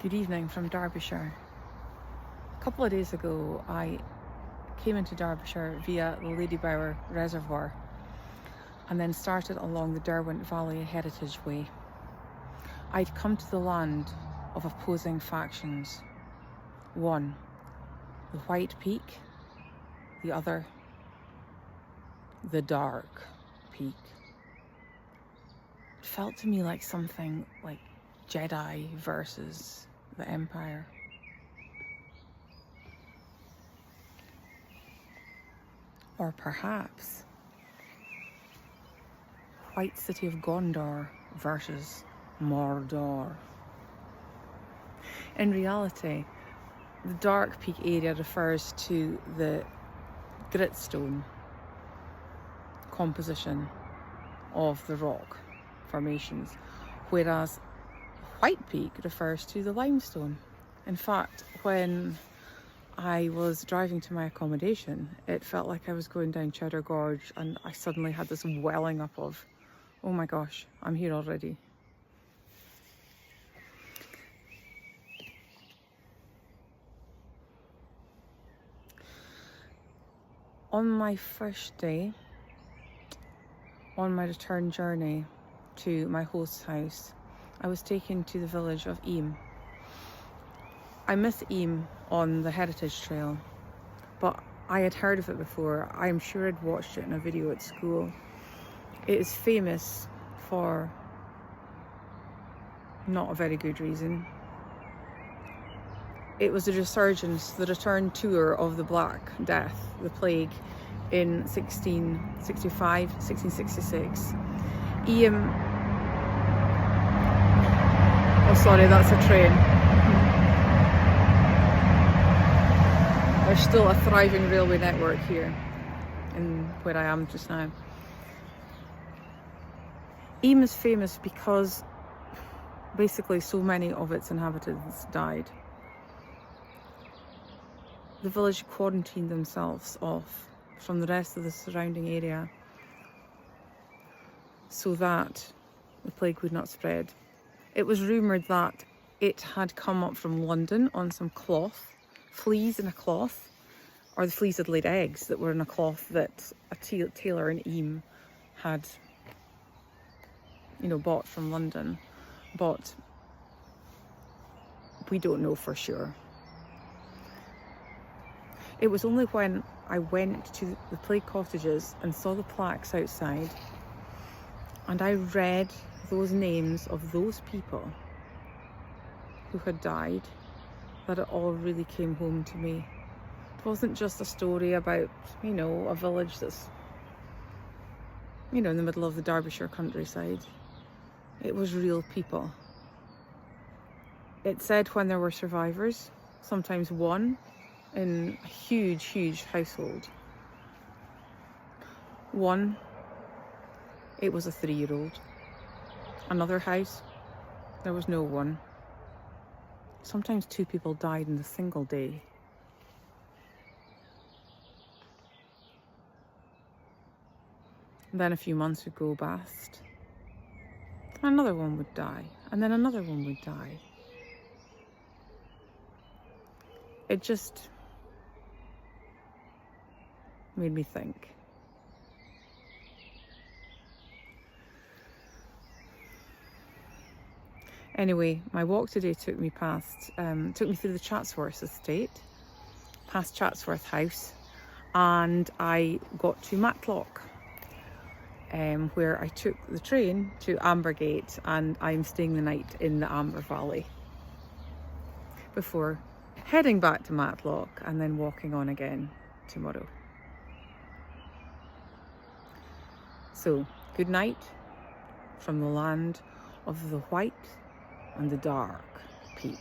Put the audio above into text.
Good evening from Derbyshire. A couple of days ago I came into Derbyshire via the Ladybower Reservoir and then started along the Derwent Valley Heritage Way. I'd come to the land of opposing factions. One, the White Peak; the other, the Dark Peak. It felt to me like something like Jedi versus the Empire. Or perhaps White City of Gondor versus Mordor. In reality, the Dark Peak area refers to the gritstone composition of the rock formations, whereas White Peak refers to the limestone. In fact, when I was driving to my accommodation, it felt like I was going down Cheddar Gorge, and I suddenly had this welling up of, oh my gosh, I'm here already. On my first day, on my return journey to my host's house, I was taken to the village of Eyam. I missed Eyam on the Heritage Trail, but I had heard of it before. I'm sure I'd watched it in a video at school. It is famous for not a very good reason. It was a resurgence, the return tour of the Black Death, the plague, in 1665, 1666. Eyam... Oh, sorry, that's a train. There's still a thriving railway network here in where I am just now. Eyam is famous because basically so many of its inhabitants died. The village quarantined themselves off from the rest of the surrounding area so that the plague would not spread. It was rumoured that it had come up from London on some cloth, fleas in a cloth, or the fleas had laid eggs that were in a cloth that a tailor in Eyam had, bought from London. But we don't know for sure. It was only when I went to the plague cottages and saw the plaques outside and I read those names of those people who had died that it all really came home to me. It wasn't just a story about, a village that's, in the middle of the Derbyshire countryside. It was real people. It said when there were survivors, sometimes one in a huge, huge household. One, it was a 3-year-old. Another house, there was no one. Sometimes 2 people died in a single day. Then a few months would go past. Another one would die, and then another one would die. It just made me think. Anyway, my walk today took me through the Chatsworth estate, past Chatsworth House, and I got to Matlock, where I took the train to Ambergate, and I'm staying the night in the Amber Valley before heading back to Matlock and then walking on again tomorrow. So, good night from the land of the White and the Dark Peak.